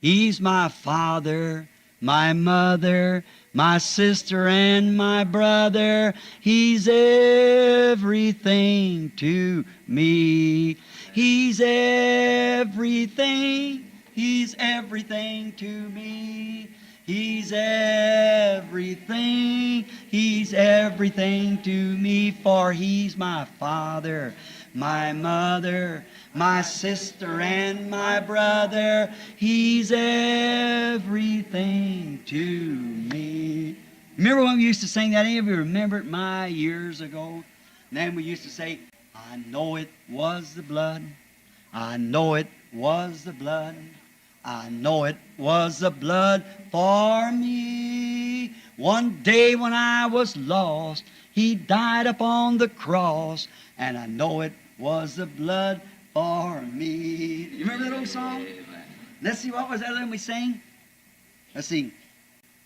He's my father, my mother, my sister and my brother. He's everything to me. He's everything. He's everything to me. He's everything. He's everything to me. For He's my father, my mother, my sister and my brother. He's everything to me. Remember when we used to sing that? Any of you remember it years ago? And then we used to say, I know it was the blood. I know it was the blood. I know it was the blood for me. One day when I was lost, He died upon the cross, and I know it was the blood for me. You remember that old song? Let's see, what was that one we sang? Let's see.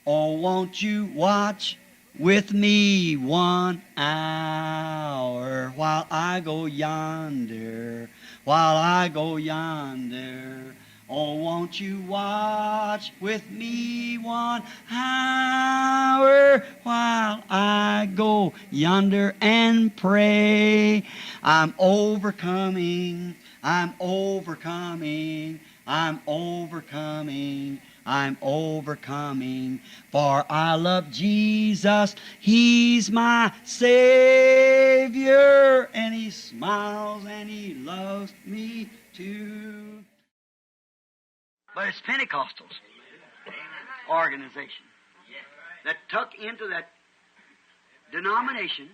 Oh, won't you watch with me 1 hour while I go yonder, while I go yonder. Oh, won't you watch with me 1 hour while I go yonder and pray? I'm overcoming, I'm overcoming, I'm overcoming, I'm overcoming, for I love Jesus. He's my Savior, and He smiles and He loves me too. But it's Pentecostals organization that took into that denomination,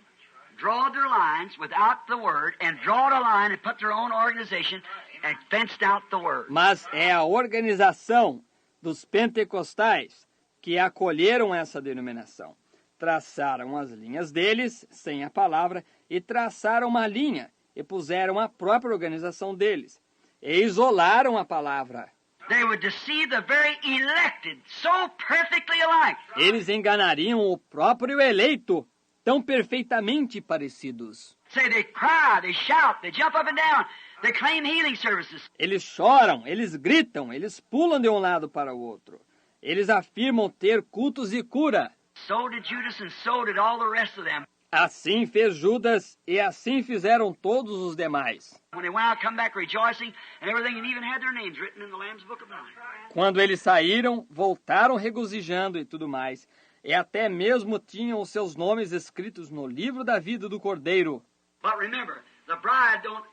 drawed their lines without the Word, and drawed a line and put their own organization and fenced out the Word. Mas é a organização dos pentecostais que acolheram essa denominação. Traçaram as linhas deles, sem a palavra, e traçaram uma linha e puseram a própria organização deles. E isolaram a palavra. They would deceive the very elected, so perfectly alike. Eles enganariam o próprio eleito, tão perfeitamente parecidos. Say they cry, they shout, they jump up and down, they claim healing services. Eles choram, eles gritam, eles pulam de um lado para o outro. Eles afirmam ter cultos de cura. So did Judas and so did all the rest of them. Assim fez Judas e assim fizeram todos os demais. When they went out, come back rejoicing and everything, and even had their names written in the Lamb's Book of Life. Quando eles saíram, voltaram regozijando e tudo mais. E até mesmo tinham os seus nomes escritos no livro da vida do Cordeiro. But remember, the bride don't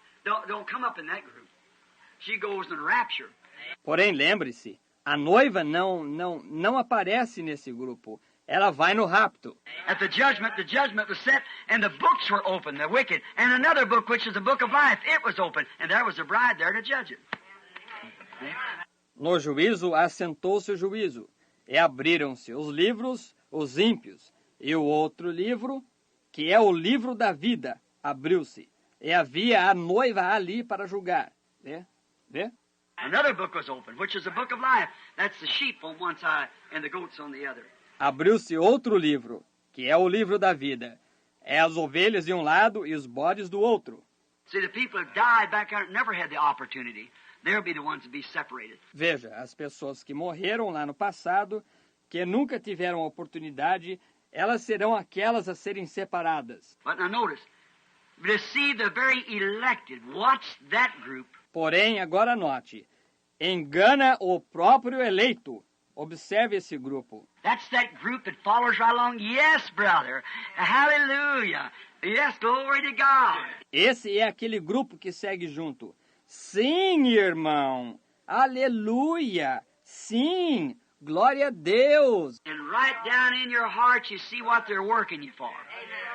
come up in that group. She goes in rapture. Porém, lembre-se, a noiva não aparece nesse grupo. Ela vai no rapto. At the judgment was set, and the books were open, the wicked, and another book, which is the book of life, it was open, and there was a bride there to judge it. No juízo assentou-se o juízo, e abriram-se os livros, os ímpios, e o outro livro, que é o livro da vida, abriu-se, e havia a noiva ali para julgar. Vê? Another book was open, which is the book of life. That's the sheep on one side and the goats on the other. Abriu-se outro livro, que é o livro da vida. É as ovelhas de um lado e os bodes do outro. See, the people who died back there never had the opportunity. They'll be the ones to be separated. Veja, as pessoas que morreram lá no passado, que nunca tiveram a oportunidade, elas serão aquelas a serem separadas. But now notice, to see the very elected, watch that group. Porém, agora note, engana o próprio eleito. Observe esse grupo. That's that group that follows right along. Yes, brother. Hallelujah. Yes, glory to God. Esse é aquele grupo que segue junto. Sim, irmão. Aleluia. Sim. Glória a Deus. And right down in your heart you see what they're working you for.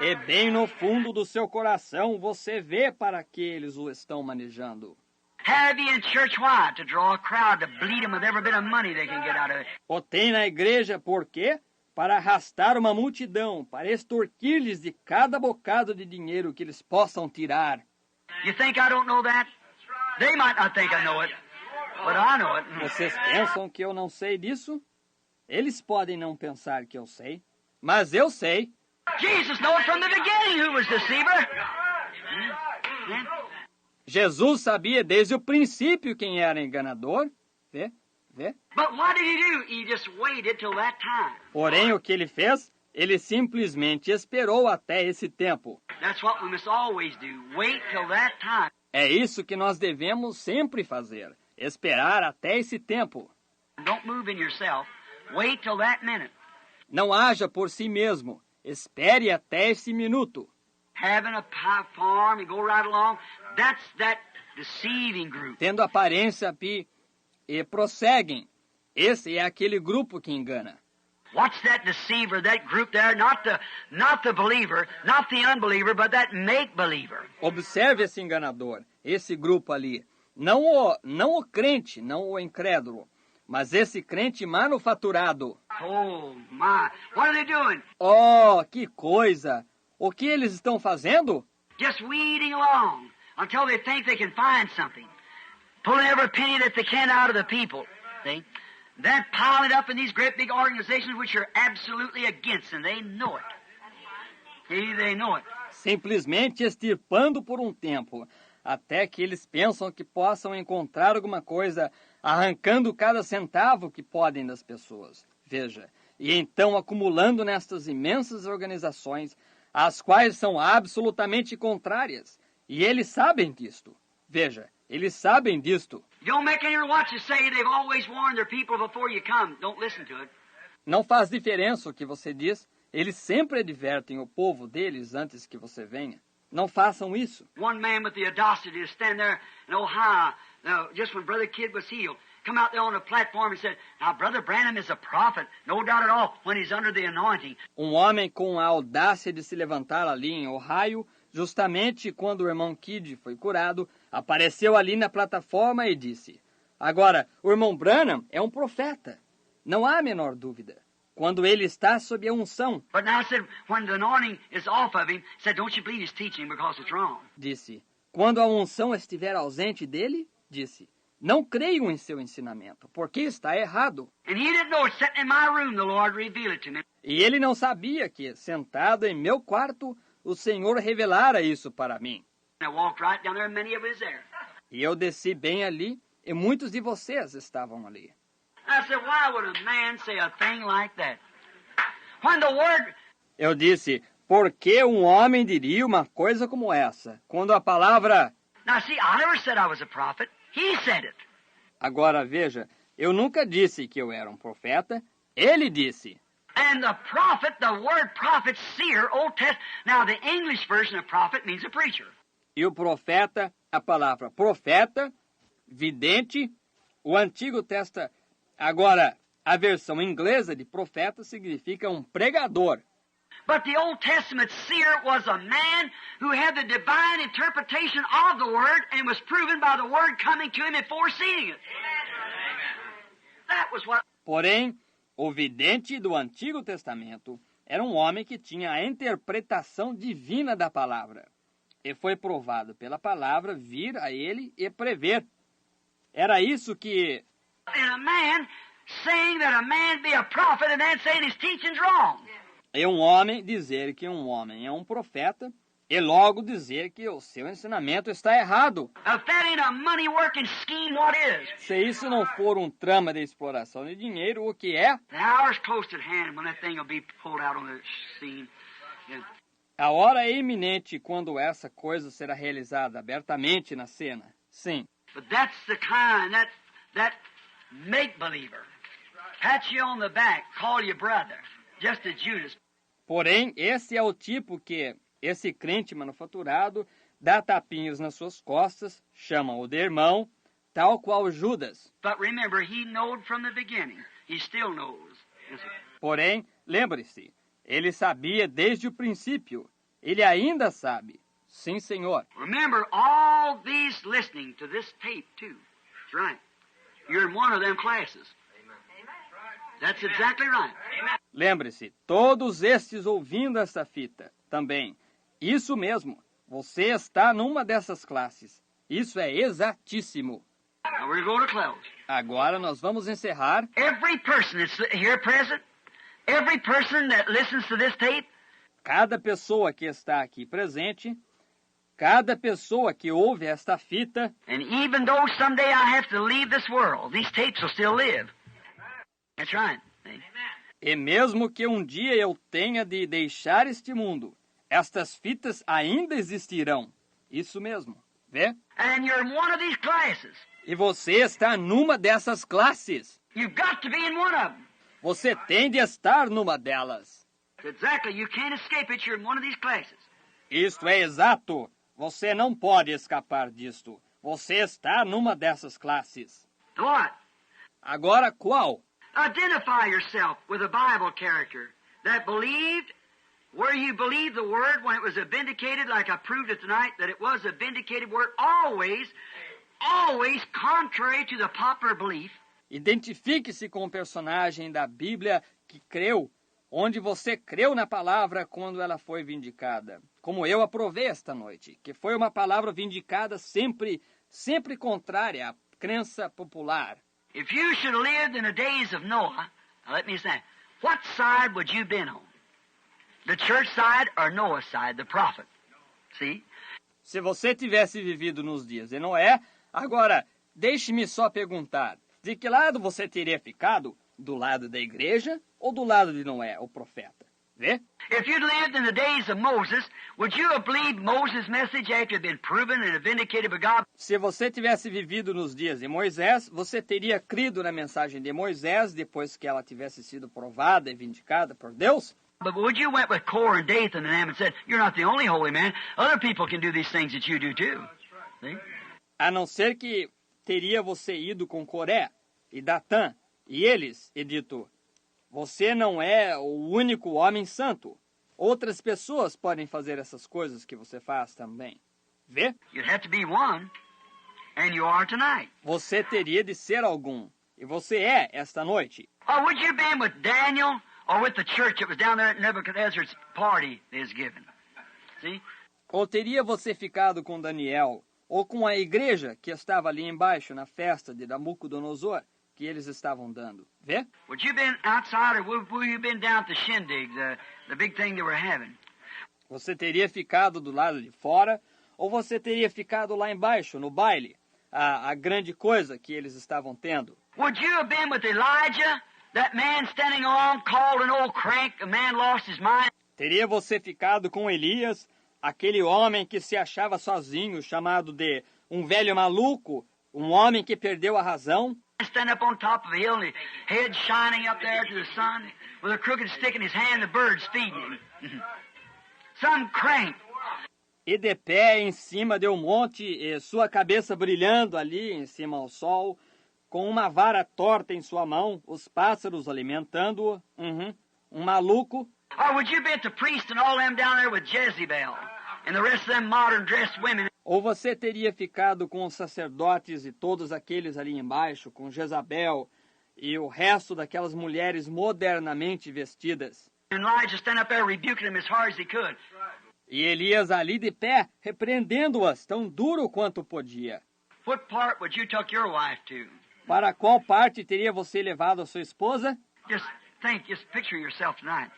E bem no fundo do seu coração você vê para que eles o estão manejando. Have you in church why? To draw a crowd, to bleed them with every bit of money they can get out of it. O tem na igreja por quê? Para arrastar uma multidão, para extorquir-lhes de cada bocado de dinheiro que eles possam tirar. You think I don't know that? They might not think I know it, but I know it. Vocês pensam que eu não sei disso? Eles podem não pensar que eu sei, mas eu sei. Jesus knew from the beginning who was deceiver. Jesus sabia desde o princípio quem era enganador. Vê? Vê? But what did he do? He just waited till that time. Porém, o que ele fez? Ele simplesmente esperou até esse tempo. That's what we must always do. Wait till that time. É isso que nós devemos sempre fazer. Esperar até esse tempo. Don't move in yourself. Wait till that minute. Não haja por si mesmo. Espere até esse minuto. Having a farm and go right along, that's that deceiving group. Tendo aparência e prosseguem. Esse é aquele grupo que engana. Watch that deceiver, that group there, not the believer, not the unbeliever, but that make-believer. Observe esse enganador, esse grupo ali. Não o crente, não o incrédulo, mas esse crente manufaturado. Oh, my. What are they doing? Oh, que coisa! O que eles estão fazendo? Just weeding along until they think they can find something. Pulling every penny that they can out of the people. See? Then piling it up in these great big organizations which are absolutely against, and they know it. See, they know it. Simplesmente extirpando por um tempo, até que eles pensam que possam encontrar alguma coisa, arrancando cada centavo que podem das pessoas. Veja, e então acumulando nestas imensas organizações, as quais são absolutamente contrárias. E eles sabem disto. Veja, eles sabem disto. Don't make any watch to say they've always warned their people before you come. Don't listen to it. Não faz diferença o que você diz. Eles sempre advertem o povo deles antes que você venha. Não façam isso. One man with the audacity to stand there in Ohio, just when Brother Kidd was healed, come out there on the platform and said, now Brother Branham is a prophet, no doubt at all, when he's under the anointing. Um homem com a audácia de se levantar ali em Ohio, justamente quando o irmão Kidd foi curado, apareceu ali na plataforma e disse, agora, o irmão Branham é um profeta. Não há a menor dúvida. Quando ele está sob a unção. But now said, when the anointing is off of him, said, don't you believe his teaching because it's wrong. Disse, quando a unção estiver ausente dele, disse, não creiam em seu ensinamento, porque está errado. And he didn't know it, sitting in my room, the Lord revealed it to me. E ele não sabia que, sentado em meu quarto, o Senhor revelara isso para mim. And I walked right down there, and many of us there. E eu desci bem ali, e muitos de vocês estavam ali. I said, why would a man say a thing like that? When the word... Eu disse, por que um homem diria uma coisa como essa, quando a palavra... Now see, I never said I was a prophet. He said it. Agora veja, eu nunca disse que eu era um profeta, ele disse. And the prophet, the word prophet, seer, Old Testament. Now the English version of prophet means a preacher. E o profeta, a palavra profeta, vidente, o Antigo Testamento. Agora, a versão inglesa de profeta significa um pregador. But the Old Testament seer was a man who had the divine interpretation of the word and was proven by the word coming to him and foreseeing it. That was what... Porém, o vidente do Antigo Testamento era um homem que tinha a interpretação divina da palavra. E foi provado pela palavra vir a ele e prever. Era isso que... And a man saying that a man be a prophet and then saying his teaching's wrong. É um homem dizer que um homem é um profeta e logo dizer que o seu ensinamento está errado. If that ain't a money-working scheme, what is? Se isso não for um trama de exploração de dinheiro, o que é? The hour's close at hand when that thing will be pulled out on the scene. Yeah. A hora é iminente quando essa coisa será realizada abertamente na cena. Sim. But that's the kind, that make-believer. Pat you on the back, call you brother, just as Judas. Porém, esse é o tipo que esse crente manufaturado dá tapinhos nas suas costas, chama-o de irmão, tal qual Judas. But remember, he knowed from the beginning. He still knows. Porém, lembre-se, ele sabia desde o princípio. Ele ainda sabe. Sim, Senhor. Remember, all these listening to this tape, too. That's right. You're in one of them classes. That's exactly right. Lembre-se, todos estes ouvindo essa fita também. Isso mesmo. Você está numa dessas classes. Isso é exatíssimo. Now we're going to close. Agora nós vamos encerrar. Every person that's here present, every person that listens to this tape, Cada pessoa que está aqui presente, Cada pessoa que ouve esta fita, And even though someday I have to leave this world, these tapes will still live. That's right. See? e mesmo que um dia eu tenha de deixar este mundo, estas fitas ainda existirão. Isso mesmo, vê? And you're in one of these classes. E você está numa dessas classes. You've got to be in one of them. Você tem de estar numa delas. Exactly. You can't escape it. You're in one of these classes. Isto é exato. Você não pode escapar disto. Você está numa dessas classes. What? Agora qual? Identify yourself with a Bible character that believed where you believed the word when it was a vindicated, like I proved it tonight, that it was a vindicated word always contrary to the popular belief. Identifique-se com o personagem da Bíblia que creu, onde você creu na palavra quando ela foi vindicada. Como eu aprovei esta noite, que foi uma palavra vindicada sempre contrária à crença popular. If you should have lived in the days of Noah, now let me say, what side would you been on? The church side or Noah's side, the prophet? See? Se você tivesse vivido nos dias de Noé, agora, deixe-me só perguntar, de que lado você teria ficado? Do lado da igreja ou do lado de Noé, o profeta? Vê? If you'd lived in the days of Moses, would you have believed Moses' message after it had been proven and vindicated by God? Se você tivesse vivido nos dias de Moisés, você teria crido na mensagem de Moisés depois que ela tivesse sido provada e vindicada por Deus? But would you went with Korah and Dathan and them and said, you're not the only holy man. Other people can do these things that you do too. See? A não ser que teria você ido com Coré e Datã e eles e dito, você não é o único homem santo. Outras pessoas podem fazer essas coisas que você faz também. Vê? You'd have to be one, and you are tonight. Você teria de ser algum. E você é esta noite. Or would you been with Daniel or with the church that was down there at Nebuchadnezzar's party they was given? See? Ou teria você ficado com Daniel, ou com a igreja que estava ali embaixo na festa de Nabucodonosor, que eles estavam dando. Vê? Would you been outside or would you been down at the shindig, the big thing they were having? Você teria ficado do lado de fora, ou você teria ficado lá embaixo, no baile, a grande coisa que eles estavam tendo. Would you have been with Elijah, that man standing along called an old crank, a man lost his mind? Teria você ficado com Elias, aquele homem que se achava sozinho, chamado de um velho maluco, um homem que perdeu a razão? Stand up on top of a hill and his head shining up there to the sun with a crooked stick in his hand, the birds feeding him. Some crank. E de pé em cima de um monte, e sua cabeça brilhando ali em cima ao sol, com uma vara torta em sua mão, os pássaros alimentando-o. Um maluco. Or would you be at the priest and all them down there with Jezebel and the rest of them modern dressed women? Ou você teria ficado com os sacerdotes e todos aqueles ali embaixo, com Jezabel e o resto daquelas mulheres modernamente vestidas. And Elijah stand up there rebuking them as hard as he could. E Elias ali de pé, repreendendo-as tão duro quanto podia. What part would you took your wife to? Para qual parte teria você levado a sua esposa? Just think, just picture yourself tonight.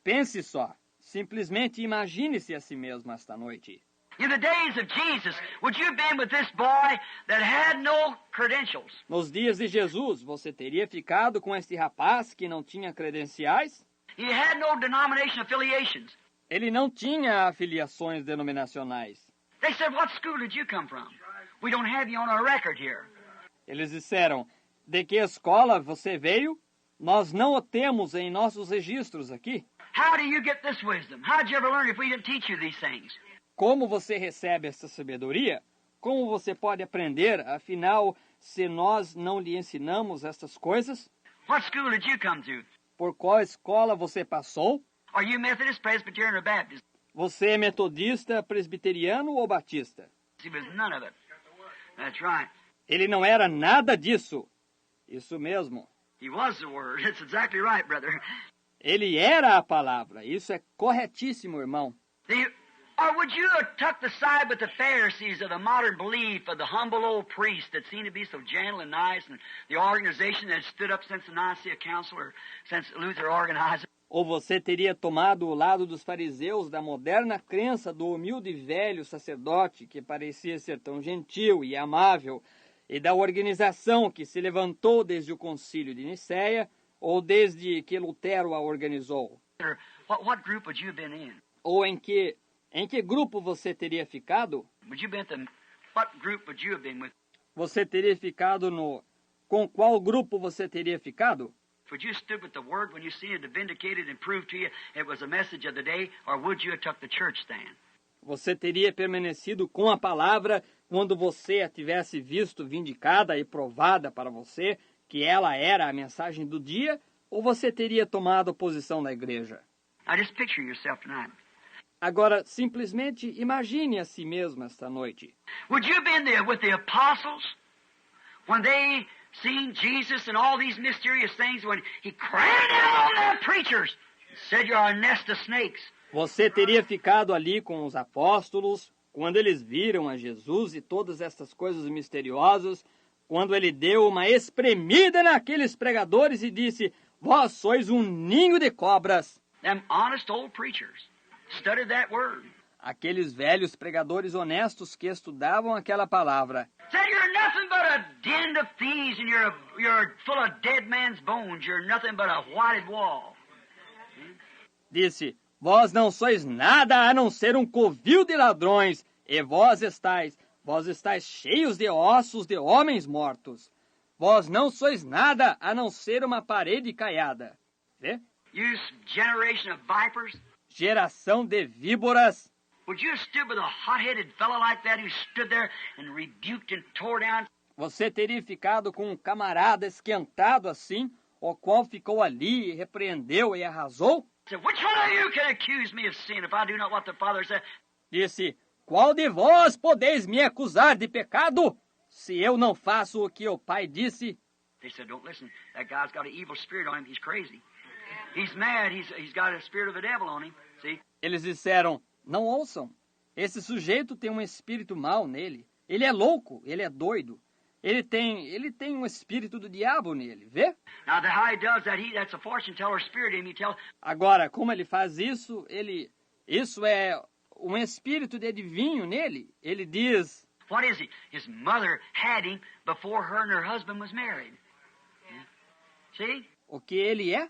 Pense só. Simplesmente imagine-se a si mesmo esta noite. In the days of Jesus, would you have been with this boy that had no credentials? Nos dias de Jesus, você teria ficado com este rapaz que não tinha credenciais? He had no denomination affiliations. Ele não tinha afiliações denominacionais. They said, what school did you come from? We don't have you on our record here. Eles disseram, de que escola você veio? Nós não o temos em nossos registros aqui. How do you get this wisdom? How did you ever learn if we didn't teach you these things? Como você recebe essa sabedoria? Como você pode aprender, afinal, se nós não lhe ensinamos estas coisas? What school did you come to? Por qual escola você passou? Are you Methodist, Presbyterian, or Baptist? Você é metodista, presbiteriano ou batista? He was none of it. That's right. Ele não era nada disso. Isso mesmo. He was the Word. That's exactly right, brother. Ele era a palavra. Isso é corretíssimo, irmão. Or would you have tucked the side with the Pharisees of the modern belief of the humble old priest that seemed to be so gentle and nice, and the organization that stood up since the Nicaea Council or since Luther organized it? Ou você teria tomado o lado dos fariseus da moderna crença do humilde velho sacerdote que parecia ser tão gentil e amável, e da organização que se levantou desde o concílio de Nicéia ou desde que Lutero a organizou? What group would you have been in? Ou em que grupo você teria ficado? What group would you have been with? Você teria ficado no... Com qual grupo você teria ficado? Would you have stood with the word when you seen it vindicated and proved to you it was a message of the day, or would you have took the church stand? Você teria permanecido com a palavra quando você a tivesse visto vindicada e provada para você que ela era a mensagem do dia, ou você teria tomado a posição da igreja? Now just picture yourself tonight. Agora, simplesmente imagine a si mesmo esta noite. Would you have been there with the apostles when they seen Jesus and all these mysterious things, when he cried out on their preachers and said, "You're a nest of snakes"? Você teria ficado ali com os apóstolos quando eles viram a Jesus e todas estas coisas misteriosas, quando ele deu uma espremida naqueles pregadores e disse: "Vós sois um ninho de cobras." Them honest old preachers studied that word. Aqueles velhos pregadores honestos que estudavam aquela palavra. Said, "You're nothing but a den of thieves, and you're full of dead man's bones. You're nothing but a whited wall." Disse: "Vós não sois nada a não ser um covil de ladrões, e vós estáis cheios de ossos de homens mortos. Vós não sois nada a não ser uma parede caiada." Vê? You generation of vipers. Geração de víboras. Would you have stood with a hot-headed fellow like that who stood there and rebuked and tore down? Você teria ficado com um camarada esquentado assim, o qual ficou ali e repreendeu e arrasou? Said, "Which one of you can accuse me of sin if I do not what the Father said?" Disse: "Qual de vós podeis me acusar de pecado, se eu não faço o que o Pai disse?" They said, "Don't listen. That guy's got an evil spirit on him. He's crazy. He's mad. He's got a spirit of the devil on him." See? Eles disseram: "Não ouçam. Esse sujeito tem um espírito mau nele. Ele é louco, ele é doido. Ele tem um espírito do diabo nele, vê?" Now, how he does that, that's a fortune teller spirit in him. He tells, Agora, como ele faz isso? Isso é um espírito de adivinho nele. Ele diz: what is he? His mother had him before her and her husband was married. See? o que ele é?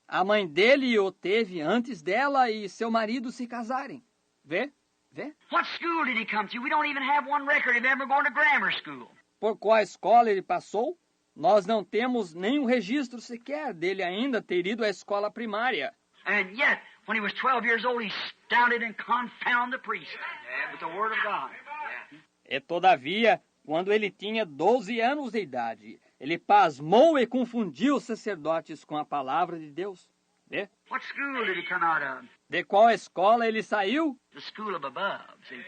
A mãe dele o teve antes dela e seu marido se casarem. Vê? Vê? What school did he come to? We don't even have one record of ever going to grammar school. Por qual escola ele passou? Nós não temos nenhum registro sequer dele ainda ter ido à escola primária. And yet, when he was 12 years old, he astounded and confounded the priest with the word of God. E todavia, quando ele tinha 12 anos de idade, ele pasmou e confundiu os sacerdotes com a palavra de Deus. Vê? What school did he come out of? De qual escola ele saiu? The school of above. See?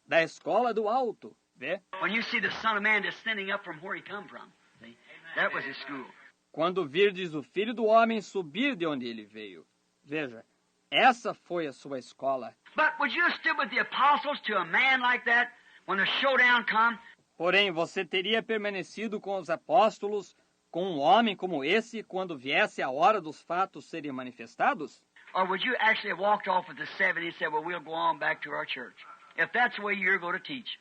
Da escola do alto. Vê? When you see the Son of Man descending up from where he come from, see? That was his school. Quando virdes o Filho do Homem subir de onde ele veio. Veja, essa foi a sua escola. But would you have stood with the apostles to a man like that when the showdown come? Porém, você teria permanecido com os apóstolos, com um homem como esse, quando viesse a hora dos fatos serem manifestados? Or would you actually have walked off with the 70 and said, well, we'll go on back to our church? If that's the way you're going to teach,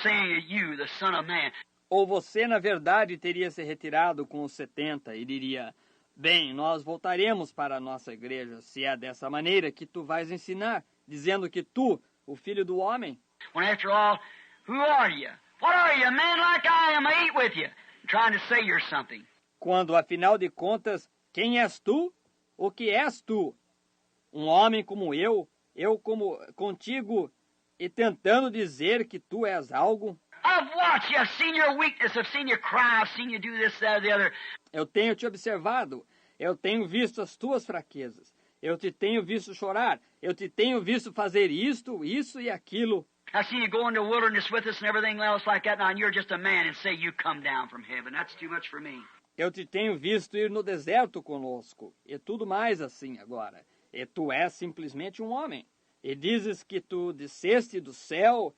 saying you, the Son of Man. Ou você, na verdade, teria se retirado com os 70 e diria, bem, nós voltaremos para a nossa igreja, se é dessa maneira que tu vais ensinar, dizendo que tu, o Filho do Homem... When after all, who are you? What are you, a man like I am? I eat with you, trying to say you're something. Quando, afinal de contas, quem és tu? O que és tu? Um homem como eu como contigo, e tentando dizer que tu és algo? I've watched you. I've seen your weakness. I've seen you cry. I've seen you do this, that, or the other. Eu tenho te observado. Eu tenho visto as tuas fraquezas. Eu te tenho visto chorar. Eu te tenho visto fazer isto, isso e aquilo. I've seen you go into the wilderness with us and everything else like that. Now, and you're just a man and say you come down from heaven. That's too much for me. Eu te tenho visto ir no deserto conosco. E tudo mais assim agora. E tu és simplesmente um homem. E dizes que tu desceste do céu.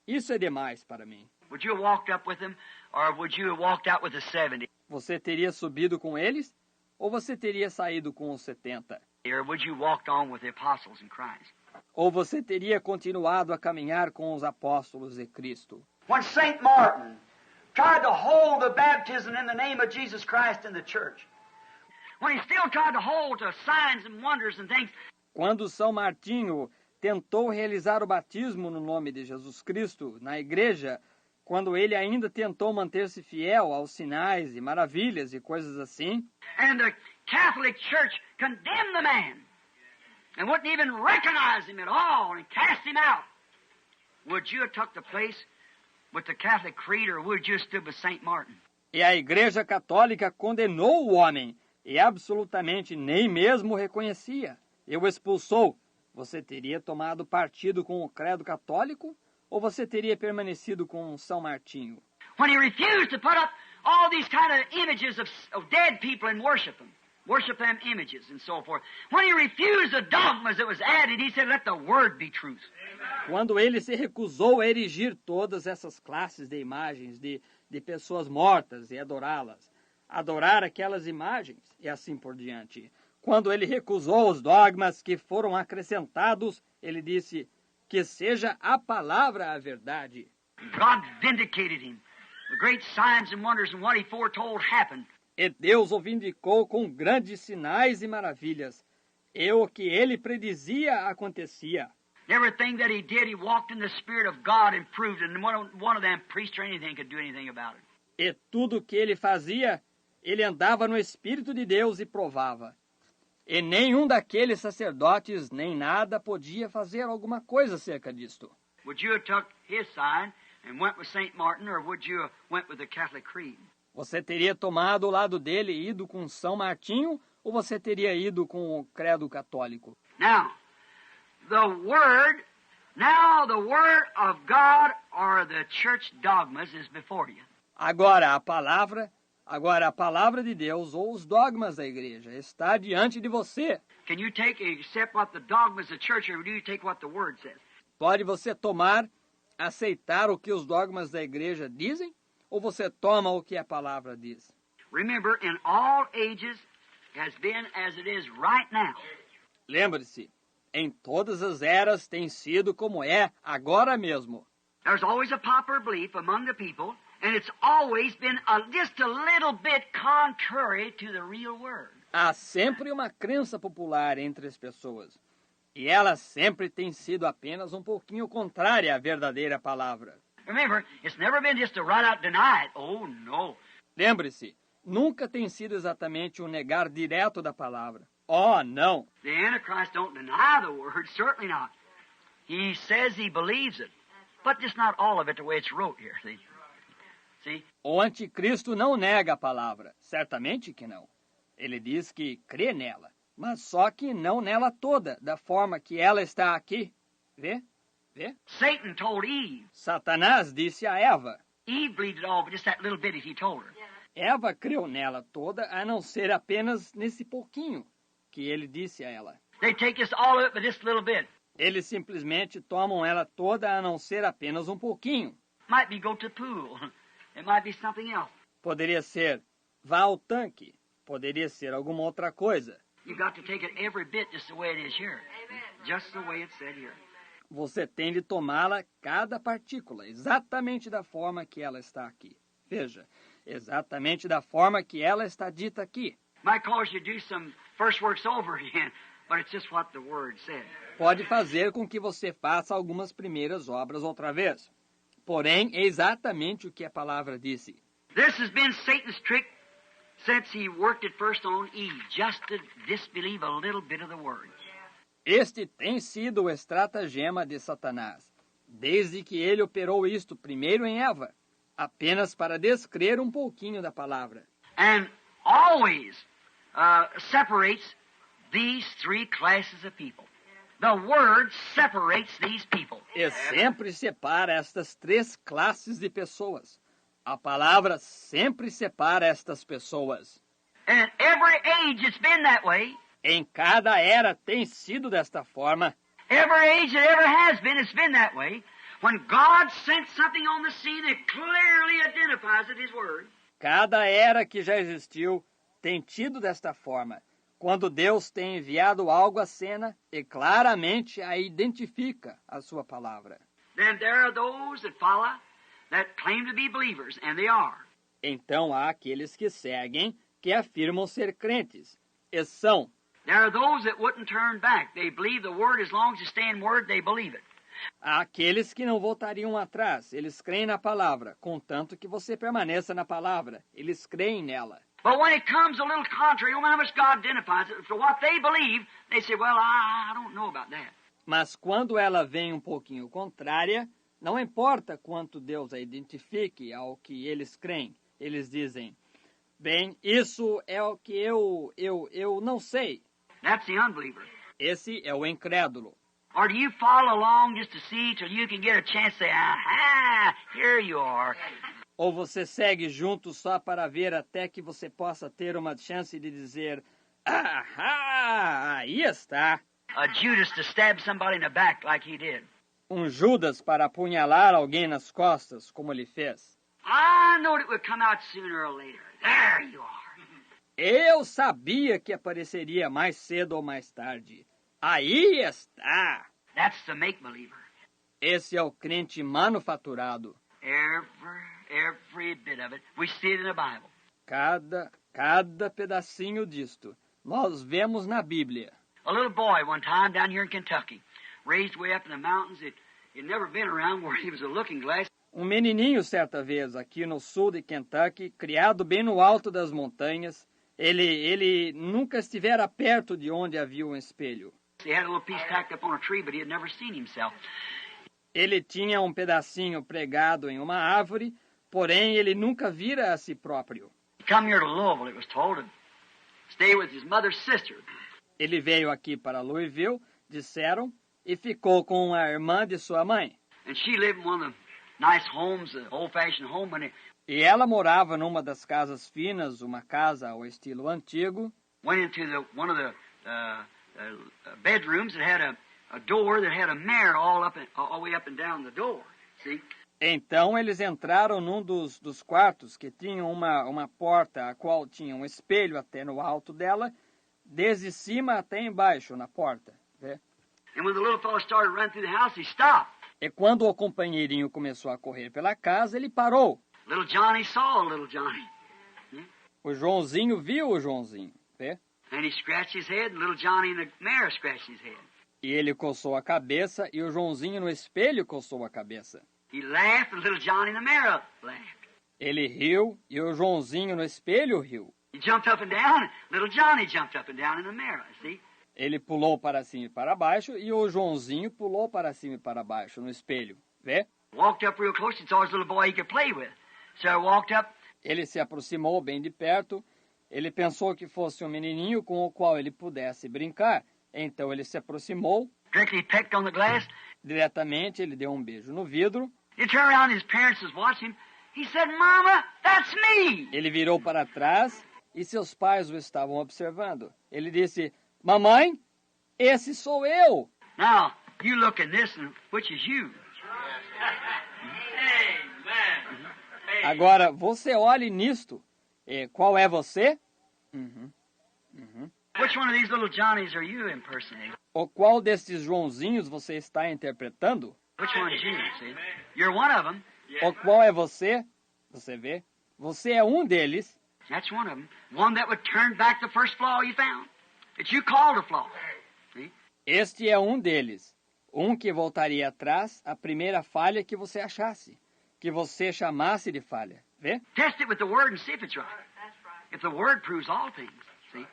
Isso é demais para mim. Would you have walked up with him, or would you have walked out with the 70? Você teria subido com eles? ou você teria saído com os 70? Or would you walked on with the apostles in Christ? Ou você teria continuado a caminhar com os apóstolos de Cristo? When St. Martin tried to hold the baptism in the name of Jesus Christ in the church, when he still tried to hold to signs and wonders and things, Quando São Martinho tentou realizar o batismo no nome de Jesus Cristo na igreja, quando ele ainda tentou manter-se fiel aos sinais e maravilhas e coisas assim, and the Catholic Church condemned the man and wouldn't even recognize him at all and cast him out, would you have took the place with the Catholic Creed, or would you have stood with St. Martin? e a Igreja Católica condenou o homem e absolutamente nem mesmo o reconhecia e o expulsou. Você teria tomado partido com o credo católico ou você teria permanecido com São Martinho? When he refused to put up all these kind of images of dead people and worship them images and so forth. When he refused the dogmas that was added, he said, let the word be truth. Quando ele se recusou a erigir todas essas classes de imagens de pessoas mortas e adorá-las, adorar aquelas imagens e assim por diante. Quando ele recusou os dogmas que foram acrescentados, ele disse que seja a palavra a verdade. God vindicated him. The great signs and wonders and what he foretold happened. E Deus o vindicou com grandes sinais e maravilhas. E o que ele predizia acontecia. Everything that he did, he walked in the Spirit of God and proved it. And one of them priests or anything could do anything about it. E tudo o que ele fazia, ele andava no Espírito de Deus e provava. E nenhum daqueles sacerdotes nem nada podia fazer alguma coisa acerca disto. Would you have took his sign and went with St. Martin, or would you have went with the Catholic Creed? Você teria tomado o lado dele e ido com São Martinho, ou você teria ido com o credo católico? Now the Word of God or the church dogmas is before you. Agora a palavra de Deus ou os dogmas da igreja está diante de você. Can you accept what the dogmas of the church, or do you take what the Word says? Pode você aceitar o que os dogmas da igreja dizem, ou você toma o que a palavra diz? Remember, in all ages has been as it is right now. Lembre-se, em todas as eras tem sido como é agora mesmo. There's always a popular belief among the people, and it's always been just a little bit contrary to the real Word. Há sempre uma crença popular entre as pessoas, e ela sempre tem sido apenas um pouquinho contrária à verdadeira palavra. Remember, it's never been just to right out deny it. Oh, no. Lembre-se, nunca tem sido exatamente um negar direto da palavra. Oh, não! The Antichrist don't deny the Word, certainly not. He says he believes it, but just not all of it the way it's wrote here, see? O anticristo não nega a palavra, certamente que não. Ele diz que crê nela, mas só que não nela toda, da forma que ela está aqui. Vê? Satan told Eve. Satanás disse a Eva. Eve believed it all, but just that little bit he told her. Eva creu nela toda, a não ser apenas nesse pouquinho que ele disse a ela. They take just all of it, but just a little bit. Eles simplesmente tomam ela toda, a não ser apenas um pouquinho. Might be go to the pool. It might be something else. Poderia ser, vá ao tanque. Poderia ser alguma outra coisa. You've got to take it every bit just the way it is here. Just the way it's said here. Você tem de tomá-la cada partícula, exatamente da forma que ela está aqui. Veja, exatamente da forma que ela está dita aqui. Might cause you to do some first works over again, but it's just what the Word said. Pode fazer com que você faça algumas primeiras obras outra vez. Porém, é exatamente o que a palavra disse. This has been Satan's trick since he worked it first on Eve, just to disbelieve a little bit of the Word. Este tem sido o estratagema de Satanás, desde que ele operou isto primeiro em Eva, apenas para descrer um pouquinho da palavra. And always separates these three classes of people. The Word separates these people. E sempre separa estas três classes de pessoas. A palavra sempre separa estas pessoas. And every age it's been that way. Em cada era tem sido desta forma. Every age it ever has been, it's been that way. When God sent something on the scene that clearly identifies it, His Word. Cada era que já existiu tem tido desta forma, quando Deus tem enviado algo à cena e claramente a identifica a sua palavra. Then there are those that follow that claim to be believers, and they are. Então há aqueles que seguem, que afirmam ser crentes, e são. There are those that wouldn't turn back. They believe the Word. As long as you stay in Word, they believe it. Há aqueles que não voltariam atrás, eles creem na palavra, contanto que você permaneça na palavra, eles creem nela. But when it comes a little contrary, no matter how much God identifies it, for what they believe, they say, well, I don't know about that. Mas quando ela vem um pouquinho contrária, não importa quanto Deus a identifique ao que eles creem, eles dizem, bem, isso é o que eu não sei. That's the unbeliever. Esse é o incrédulo. Or do you follow along just to see till you can get a chance to say, aha, here you are. Ou você segue junto só para ver até que você possa ter uma chance de dizer, ah, aí está. A Judas to stab somebody in the back like he did. Judas para apunhalar alguém nas costas, como ele fez. I knowed it would come out sooner or later. There you are. Eu sabia que apareceria mais cedo ou mais tarde. Aí está. That's the make-believer. Esse é o crente manufaturado. Every bit of it. We see it in the Bible. Cada pedacinho disto nós vemos na Bíblia. A little boy one time down here in Kentucky, raised way up in the mountains. He'd never been around where he was a looking glass. Menininho, certa vez, aqui no sul de Kentucky, criado bem no alto das montanhas, ele nunca estivera perto de onde havia um espelho. He had a little piece tacked up on a tree, but he had never seen himself. Ele tinha um pedacinho pregado em uma árvore, porém ele nunca vira a si próprio. He come here to Louisville, it was told, to stay with his mother's sister. Ele veio aqui para Louisville, disseram, e ficou com a irmã de sua mãe. And she lived in one of the nice homes, the old-fashioned home. When he E ela morava numa das casas finas, uma casa ao estilo antigo. went into one of the bedrooms that had a door that had a mirror all the way up and down the door. See? Então eles entraram num dos quartos que tinha uma porta a qual tinha um espelho até no alto dela, desde cima até embaixo na porta. Vê? And when the little fellow started running through the house, he stopped. E quando o companheirinho começou a correr pela casa, ele parou. Little Johnny saw little Johnny. O Joãozinho viu o Joãozinho. Vê? And he scratched his head, and little Johnny in the mirror scratched his head. E ele coçou a cabeça, e o Joãozinho no espelho coçou a cabeça. He laughed, and little Johnny in the mirror laughed. Ele riu, e o Joãozinho no espelho riu. He jumped up and down, and little Johnny jumped up and down in the mirror, see? Ele pulou para cima e para baixo, e o Joãozinho pulou para cima e para baixo no espelho. Vê? Walked up real close, he saw his little boy he could play with. So I walked up, Ele se aproximou bem de perto. Ele pensou que fosse um menininho com o qual ele pudesse brincar. Então ele se aproximou. directly pecked on the glass. Diretamente, ele deu um beijo no vidro. He turned around, his parents was watching him. He said, Mama, that's me! Ele virou para trás e seus pais o estavam observando. Ele disse, Mamãe, esse sou eu. Now, you look in this, and which is you? Agora, você olhe nisto. Qual é você? Which one of these little Johnnies are you impersonating? O qual destes Joãozinhos você está interpretando? Which one is you, see? You're one of them. O qual é você? Você vê? Você é um deles. That's one of them. One that would turn back the first flaw you found. That you called a flaw. See? Este é um deles. Um que voltaria atrás a primeira falha que você achasse. Que você chamasse de falha. Vê? Test it with the Word and see if it's right. If the Word proves all things, see?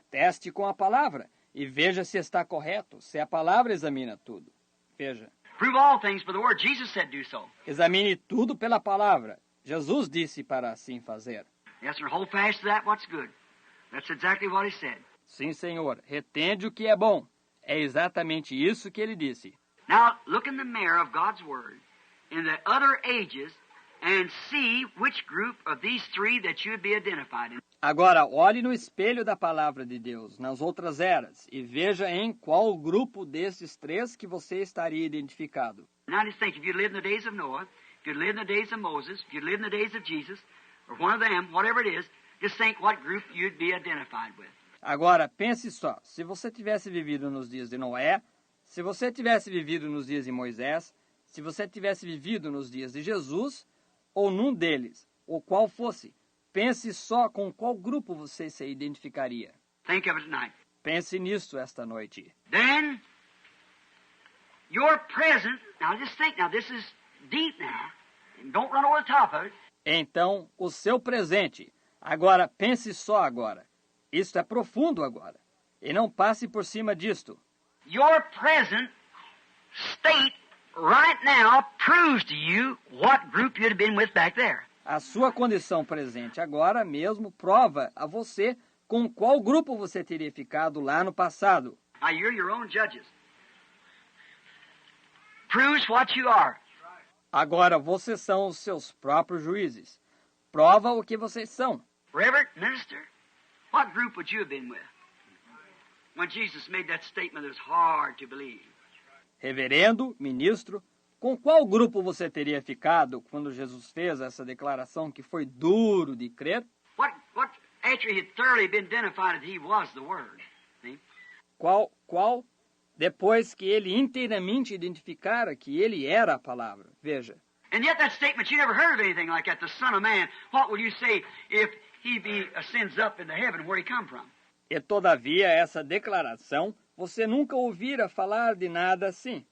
Teste com a palavra e veja se está correto. Se a palavra examina tudo. Veja. Prove all things by the Word. Jesus said do so. Examine tudo pela palavra. Jesus disse para assim fazer. Yes, sir. Hold fast to that what's good. That's exactly what He said. Sim, Senhor. Retende o que é bom. É exatamente isso que ele disse. Now, look in the mirror of God's Word in the other ages and see which group of these three that you would be identified in. Agora, olhe no espelho da palavra de Deus, nas outras eras, e veja em qual grupo desses três que você estaria identificado. Now just think, if you lived in the days of Noah, if you lived in the days of Moses, if you lived in the days of Jesus, or one of them, whatever it is, just think what group you'd be identified with. Agora, pense só, se você tivesse vivido nos dias de Noé, se você tivesse vivido nos dias de Moisés, se você tivesse vivido nos dias de Jesus, ou num deles, ou qual fosse, pense só com qual grupo você se identificaria. Think of it tonight. Pense nisso esta noite. Then, your present, now just think, now this is deep now. Don't run over the top of it. Então, o seu presente. Agora, pense só agora. Isto é profundo agora. E não passe por cima disto. Your present state right now proves to you what group you'd have been with back there. A sua condição presente agora mesmo prova a você com qual grupo você teria ficado lá no passado. Now you're your own judges. Proves what you are. Agora, vocês são os seus próprios juízes. Prova o que vocês são. Reverend minister, what group would you have been with when Jesus made that statement that's hard to believe? Reverendo, ministro, com qual grupo você teria ficado quando Jesus fez essa declaração que foi duro de crer? What after he had thoroughly been identified that he was the Word? See? Qual? Depois que ele inteiramente identificara que ele era a palavra. Veja. And yet that statement, you never heard of anything like that, the Son of Man. What will you say if he ascends up into heaven where he come from? E todavia essa declaração, você nunca ouvira falar de nada assim.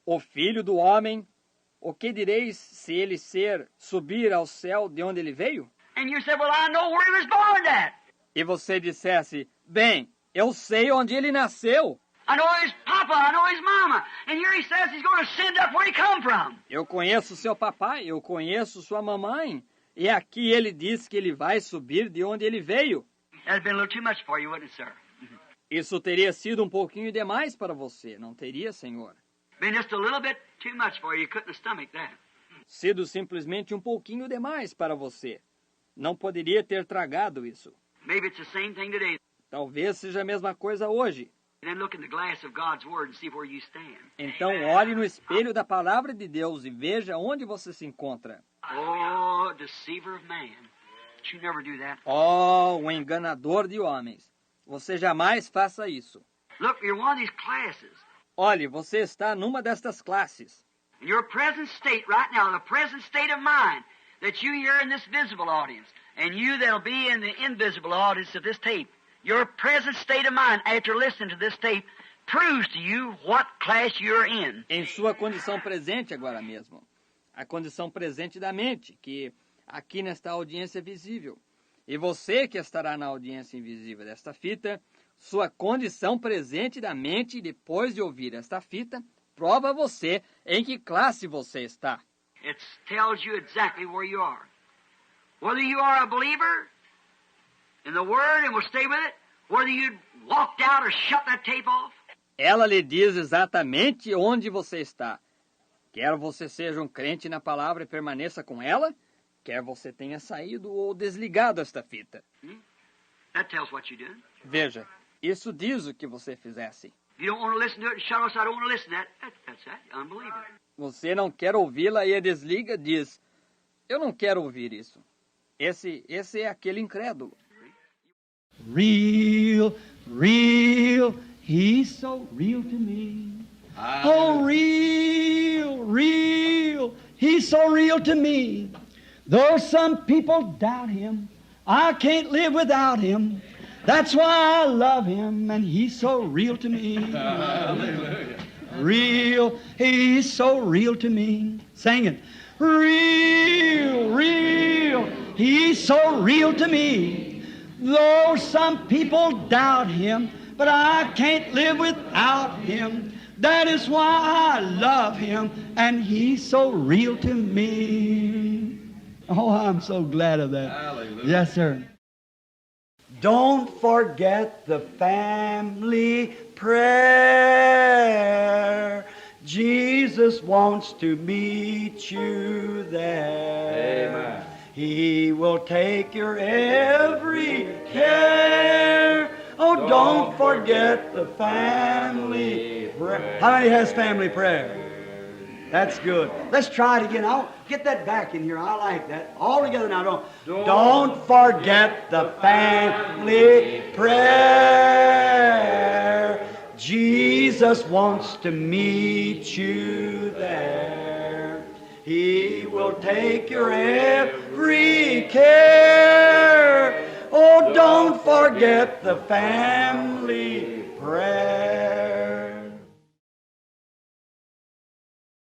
O Filho do Homem, o que direis se ele subir ao céu de onde ele veio? And you said, well, I know where he was born at. E você dissesse, bem, eu sei onde ele nasceu. I know his papa, I know his mama. And here he says he's going to ascend up where he come from. Eu conheço seu papai, eu conheço sua mamãe. E aqui ele diz que ele vai subir de onde ele veio. That'd been a little too much for you, wouldn't it, sir? Isso teria sido um pouquinho demais para você, não teria, Senhor? Been just a little bit too much for you. You couldn't stomach that. Sido simplesmente um pouquinho demais para você. Não poderia ter tragado isso. Maybe it's the same thing today. Talvez seja a mesma coisa hoje. And then look in the glass of God's Word and see where you stand. Então olhe no espelho da palavra de Deus e veja onde você se encontra. Oh, deceiver of man. But you never do that. Oh, o enganador de homens. Você jamais faça isso. Look, you're one of these classes. Olhe, você está numa destas classes. In your present state right now, the present state of mind that you hear in this visible audience, and you that'll be in the invisible audience of this tape, your present state of mind after listening to this tape proves to you what class you're in. Em sua condição presente agora mesmo. A condição presente da mente, que aqui nesta audiência visível. E você que estará na audiência invisível desta fita, sua condição presente da mente depois de ouvir esta fita, prova você em que classe você está. It tells you exactly where you are. Whether you are a believer in the Word and will stay with it, whether you walked out or shut that tape off. Ela lhe diz exatamente onde você está. Quer você seja um crente na palavra e permaneça com ela, quer você tenha saído ou desligado esta fita. That tells what you did. Veja, isso diz o que você fizesse. You don't want to listen to it and shut us. I don't want to listen to that. That's that. Unbeliever. Você não quer ouvi-la e a desliga, diz, eu não quero ouvir isso. Esse é aquele incrédulo. Real, real, he's so real to me. Oh, real, real, he's so real to me. Though some people doubt him, I can't live without him. That's why I love him, and he's so real to me. Hallelujah. Real, he's so real to me. Sing it. Real, real, he's so real to me. Though some people doubt him, but I can't live without him. That is why I love him, and he's so real to me. Oh, I'm so glad of that. Hallelujah. Yes, sir. Don't forget the family prayer. Jesus wants to meet you there. Amen. He will take your every care. Oh, don't forget the family prayer. How many has family prayer? That's good. Let's try it again. I'll get that back in here. I like that. All together now. Don't forget the family prayer. Jesus wants to meet you there. He will take your every care. Oh, don't forget the family prayer.